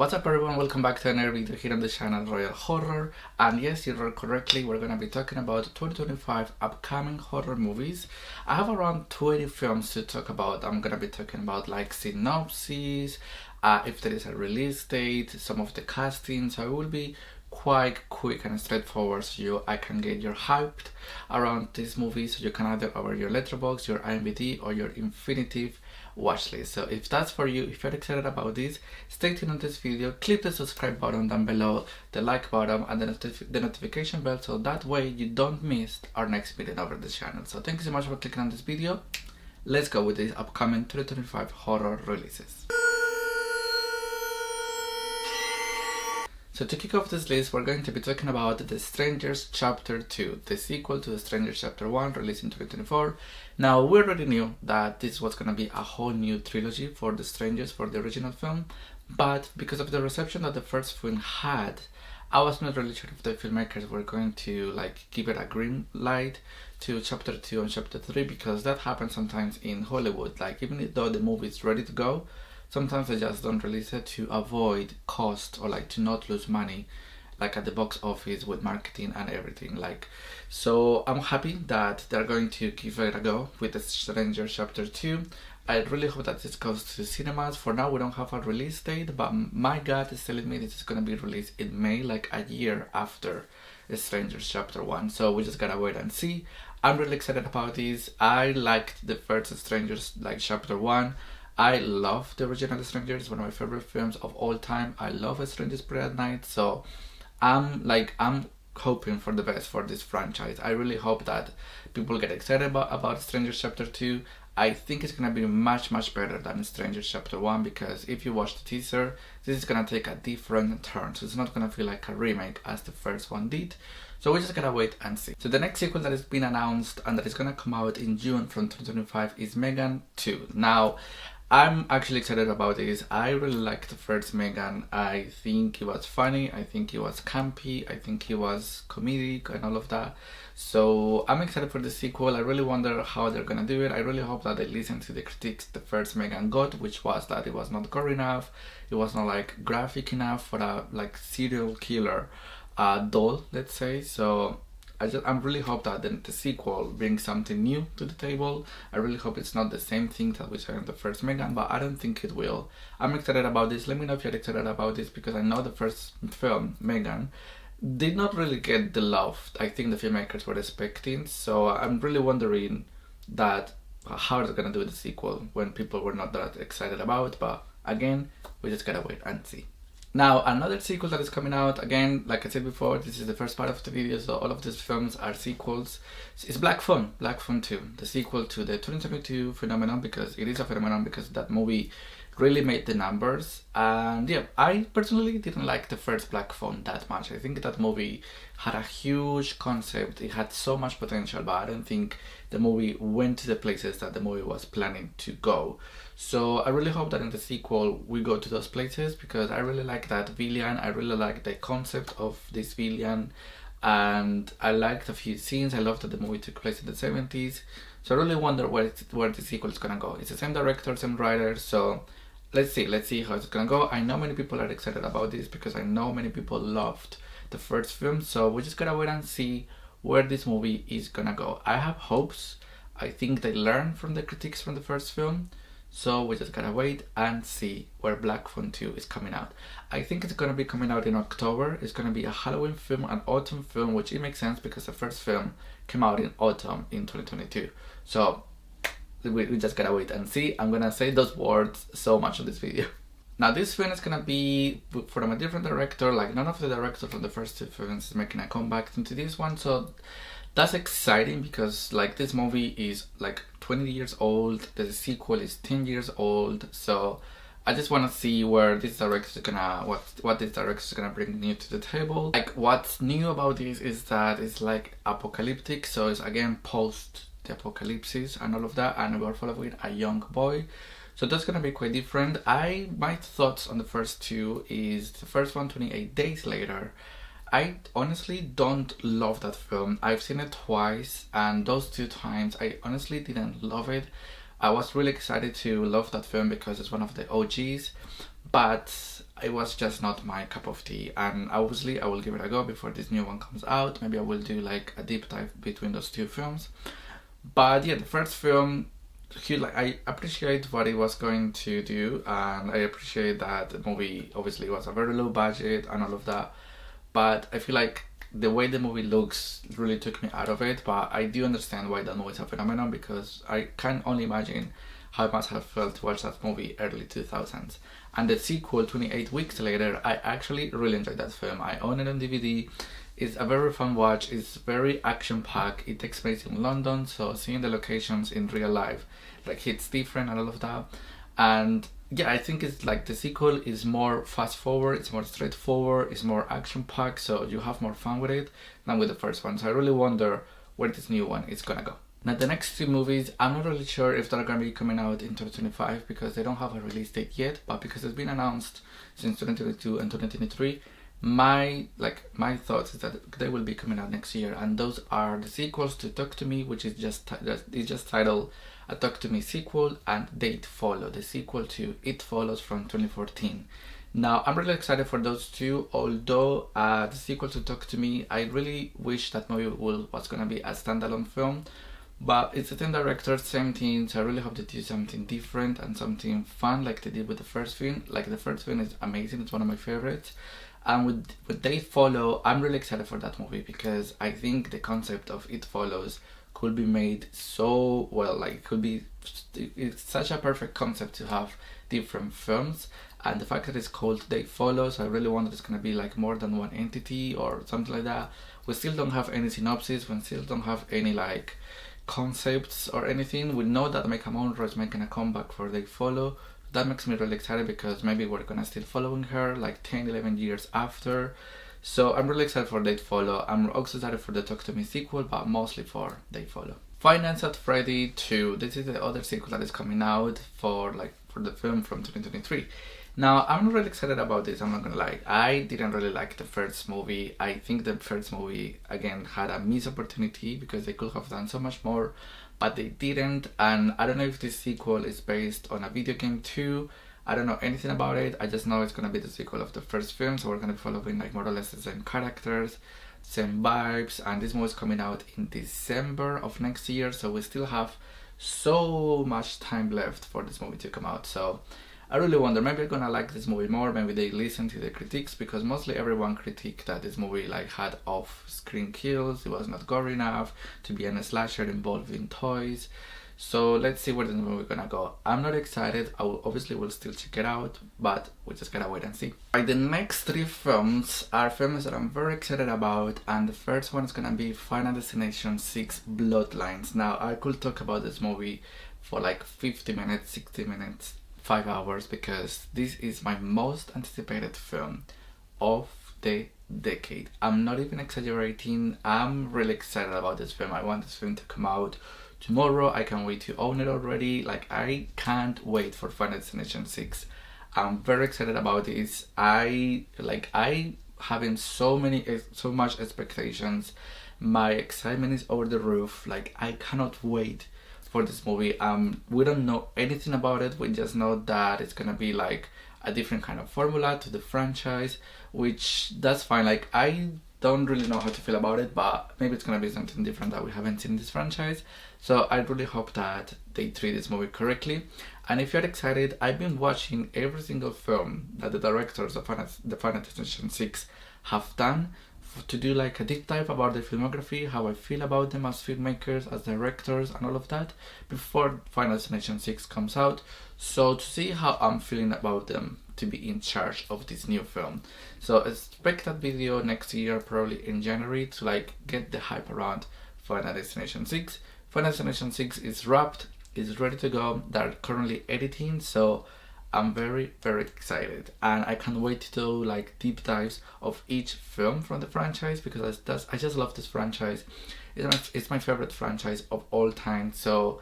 What's up everyone, welcome back to another video here on the channel Royal Horror. And yes, you heard correctly, we're gonna be talking about 2025 upcoming horror movies. I have around 20 films to talk about. I'm gonna be talking about like synopses, if there is a release date, some of the castings. So it will be quite quick and straightforward so I can get you hyped around this movie, so you can either over your Letterboxd, your IMDb or your Infinitive watchlist. So if that's for you, if you're excited about this, stay tuned on this video, click the subscribe button down below, the like button and the notification bell, so that way you don't miss our next video over the channel. So thank you so much for clicking on this video. Let's go with these upcoming 2025 horror releases. So to kick off this list, we're going to be talking about The Strangers Chapter 2, the sequel to The Strangers Chapter 1, released in 2024. Now, we already knew that this was going to be a whole new trilogy for The Strangers, for the original film, but because of the reception that the first film had, I was not really sure if the filmmakers were going to like give it a green light to Chapter 2 and Chapter 3, because that happens sometimes in Hollywood. Like, even though the movie is ready to go, sometimes they just don't release it to avoid cost or like to not lose money like at the box office with marketing and everything. Like, so I'm happy that they're going to give it a go with The Stranger Chapter 2. I really hope that this goes to cinemas. For now we don't have a release date, but my gut is telling me this is going to be released in May, like a year after The Strangers Chapter 1. So we just gotta wait and see. I'm really excited about this. I liked the first Strangers, like Chapter 1. I love the original Strangers, one of my favorite films of all time. I love Strangers Prey at Night, so I'm hoping for the best for this franchise. I really hope that people get excited about Strangers Chapter 2. I think it's gonna be much better than Strangers Chapter 1, because if you watch the teaser, this is gonna take a different turn. So it's not gonna feel like a remake as the first one did. So we just gotta wait and see. So the next sequel that has been announced and that is gonna come out in June from 2025 is Megan 2. Now, I'm actually excited about this. I really liked the first Megan. I think it was funny, I think it was campy, I think it was comedic and all of that. So I'm excited for the sequel. I really wonder how they're gonna do it. I really hope that they listen to the critiques the first Megan got, which was that it was not gory enough, it was not like graphic enough for a like serial killer doll, let's say. So I really hope that the sequel brings something new to the table. I really hope it's not the same thing that we saw in the first Megan, but I don't think it will. I'm excited about this. Let me know if you're excited about this, because I know the first film, Megan, did not really get the love I think the filmmakers were expecting. So I'm really wondering that how they're gonna do the sequel when people were not that excited about. But again, we just gotta wait and see. Now, another sequel that is coming out, again, like I said before, this is the first part of the video, so all of these films are sequels. It's Black Phone 2, the sequel to the 2022 phenomenon, because it is a phenomenon because that movie really made the numbers. And yeah, I personally didn't like the first Black Phone that much. I think that movie had a huge concept, it had so much potential, but I don't think the movie went to the places that the movie was planning to go. So I really hope that in the sequel we go to those places, because I really like that villain, I really like the concept of this villain, and I liked a few scenes. I love that the movie took place in the 70s. So I really wonder where the sequel is gonna go. It's the same director, same writer, so let's see how it's gonna go. I know many people are excited about this because I know many people loved the first film, so we just gotta wait and see where this movie is gonna go. I have hopes. I think they learned from the critiques from the first film, so we just gotta wait and see where Black Phone 2 is coming out. I think it's gonna be coming out in October. It's gonna be a Halloween film, an autumn film, which it makes sense because the first film came out in autumn in 2022. So we just gotta wait and see. I'm gonna say those words so much on this video. Now this film is gonna be from a different director. Like, none of the directors from the first two films is making a comeback into this one, so that's exciting, because like this movie is like 20 years old, the sequel is 10 years old. So I just want to see where this director is gonna what this director is gonna bring new to the table. Like, what's new about this is that it's like apocalyptic, so it's again post the apocalypse and all of that, and we're following a young boy. So that's gonna be quite different. My thoughts on the first two is the first one, 28 Days Later. I honestly don't love that film. I've seen it twice, and those two times I honestly didn't love it. I was really excited to love that film because it's one of the OGs, but it was just not my cup of tea, and obviously I will give it a go before this new one comes out. Maybe I will do like a deep dive between those two films. But yeah, the first film, I appreciate what it was going to do, and I appreciate that the movie obviously was a very low budget and all of that, but I feel like the way the movie looks really took me out of it. But I do understand why that movie is a phenomenon, because I can only imagine how it must have felt to watch that movie early 2000s. And the sequel, 28 Weeks Later, I actually really enjoyed that film. I own it on DVD. It's a very fun watch. It's very action-packed. It takes place in London, so seeing the locations in real life like hits different and all of that. And yeah, I think it's like the sequel is more fast forward, it's more straightforward, it's more action packed, so you have more fun with it than with the first one. So I really wonder where this new one is gonna go. Now the next two movies, I'm not really sure if they're gonna be coming out in 2025 because they don't have a release date yet, but because it's been announced since 2022 and 2023, my thoughts is that they will be coming out next year, and those are the sequels to Talk to Me, which is just titled a Talk to Me sequel, and Date Follow, the sequel to It Follows from 2014. Now I'm really excited for those two, although the sequel to Talk to Me, I really wish that movie was gonna be a standalone film, but it's the same director, same team, so I really hope they do something different and something fun like they did with the first film. Like the first film is amazing, it's one of my favorites. And with Date Follow, I'm really excited for that movie because I think the concept of It Follows could be made so well. Like it's such a perfect concept to have different films, and the fact that it's called Date Follows, I really wonder if it's gonna be like more than one entity or something like that. We still don't have any synopsis, we still don't have any like concepts or anything. We know that Maika Monroe is making a comeback for Date Follow. That makes me really excited because maybe we're gonna still following her like 10-11 years after. So I'm really excited for Date Follow. I'm also excited for the Talk to Me sequel, but mostly for Date Follow. Five Nights at Freddy 2. This is the other sequel that is coming out for the film from 2023. Now I'm not really excited about this, I'm not gonna lie. I didn't really like the first movie. I think the first movie again had a missed opportunity because they could have done so much more, but they didn't. And I don't know if this sequel is based on a video game too. I don't know anything about it. I just know it's gonna be the sequel of the first film, so we're gonna be following like more or less the same characters, same vibes, and this movie is coming out in December of next year, so we still have so much time left for this movie to come out. So I really wonder, maybe I'm gonna like this movie more, maybe they listen to the critiques, because mostly everyone critiqued that this movie like had off-screen kills, it was not gory enough to be a slasher involving toys. So let's see where the movie gonna go. I'm not excited, I obviously will still check it out, but we just gotta wait and see. Right, the next three films are films that I'm very excited about, and the first one is gonna be Final Destination 6 Bloodlines. Now I could talk about this movie for like 50 minutes, 60 minutes, 5 hours, because this is my most anticipated film of the decade. I'm not even exaggerating, I'm really excited about this film. I want this film to come out tomorrow. I can't wait to own it already. Like I can't wait for Final Destination 6. I'm very excited about this. I having so much expectations. My excitement is over the roof. Like I cannot wait for this movie. We don't know anything about it. We just know that it's gonna be like a different kind of formula to the franchise, which that's fine. Like I don't really know how to feel about it, but maybe it's gonna be something different that we haven't seen in this franchise. So I really hope that they treat this movie correctly. And if you're excited, I've been watching every single film that the directors of the Final Destination 6 have done to do like a deep dive about their filmography, how I feel about them as filmmakers, as directors, and all of that before Final Destination 6 comes out. So to see how I'm feeling about them to be in charge of this new film. So expect that video next year, probably in January, to like get the hype around Final Destination 6. Final Destination 6 is wrapped, is ready to go. They're currently editing, so I'm very, very excited, and I can't wait to do like deep dives of each film from the franchise, because I just love this franchise. It's my favorite franchise of all time. So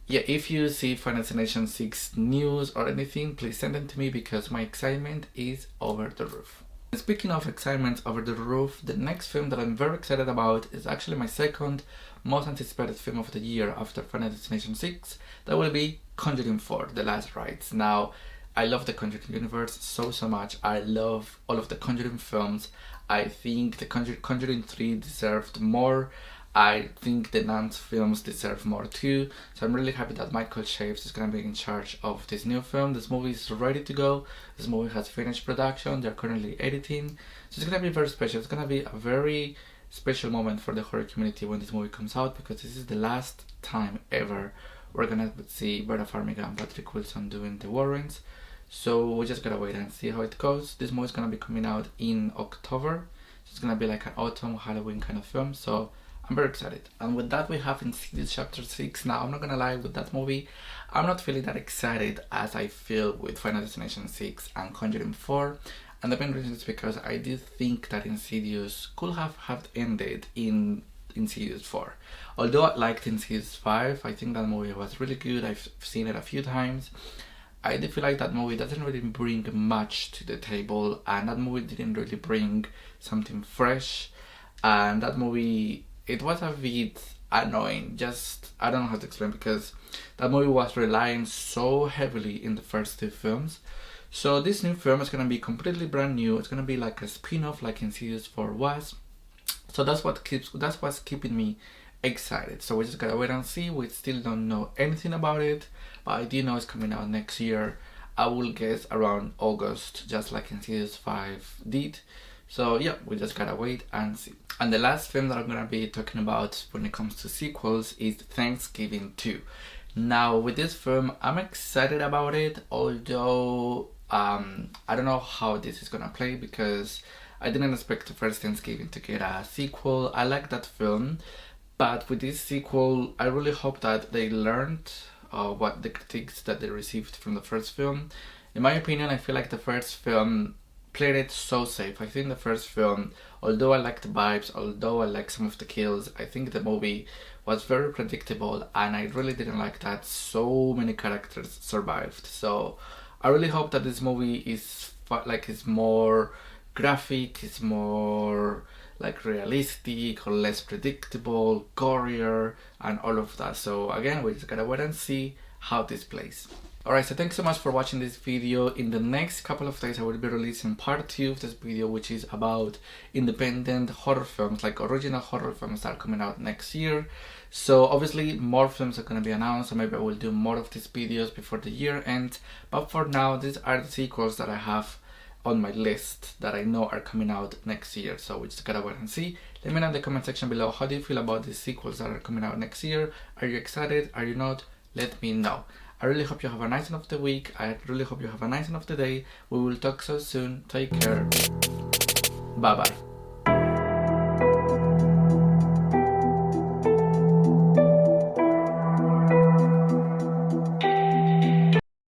yeah, if you see Final Destination 6 news or anything, please send them to me because my excitement is over the roof. And speaking of excitement over the roof, the next film that I'm very excited about is actually my second most anticipated film of the year after Final Destination 6. That will be Conjuring 4, The Last Rites. Now, I love the Conjuring universe so much. I love all of the Conjuring films. I think the Conjuring 3 deserved more. I think the Nun films deserve more too. So I'm really happy that Michael Chaves is going to be in charge of this new film. This movie is ready to go. This movie has finished production. They're currently editing. So it's going to be very special. It's going to be a very special moment for the horror community when this movie comes out, because this is the last time ever we're going to see Vera Farmiga and Patrick Wilson doing the Warrens. So we just gotta wait and see how it goes. This movie is gonna be coming out in October. So it's gonna be like an autumn Halloween kind of film. So I'm very excited. And with that, we have Insidious Chapter 6. Now, I'm not gonna lie, with that movie, I'm not feeling that excited as I feel with Final Destination 6 and Conjuring 4. And the main reason is because I do think that Insidious could have ended in Insidious 4. Although I liked Insidious 5, I think that movie was really good. I've seen it a few times. I do feel like that movie doesn't really bring much to the table, and that movie didn't really bring something fresh, and that movie, it was a bit annoying. Just, I don't know how to explain, because that movie was relying so heavily in the first two films. So this new film is going to be completely brand new. It's going to be like a spin-off like Insidious 4 was. So that's what's keeping me excited. So we just gotta wait and see. We still don't know anything about it, but I do know it's coming out next year. I will guess around August, just like Insidious 5 did. So yeah, we just gotta wait and see. And the last film that I'm gonna be talking about when it comes to sequels is Thanksgiving 2. Now with this film, I'm excited about it, although I don't know how this is gonna play, because I didn't expect the first Thanksgiving to get a sequel. I like that film, but with this sequel, I really hope that they learned what the critiques that they received from the first film. In my opinion, I feel like the first film played it so safe. I think the first film, although I liked the vibes, although I liked some of the kills, I think the movie was very predictable, and I really didn't like that so many characters survived. So I really hope that this movie is more graphic, it's more like realistic or less predictable, gorier, and all of that. So again, we just gotta wait and see how this plays. Alright, so thanks so much for watching this video. In the next couple of days I will be releasing part 2 of this video, which is about independent horror films, like original horror films that are coming out next year. So obviously more films are going to be announced, so maybe I will do more of these videos before the year ends. But for now, these are the sequels that I have on my list that I know are coming out next year. So we just gotta wait and see. Let me know in the comment section below, how do you feel about these sequels that are coming out next year? Are you excited? Are you not? Let me know. I really hope you have a nice end of the week. I really hope you have a nice end of the day. We will talk so soon. Take care. Bye bye.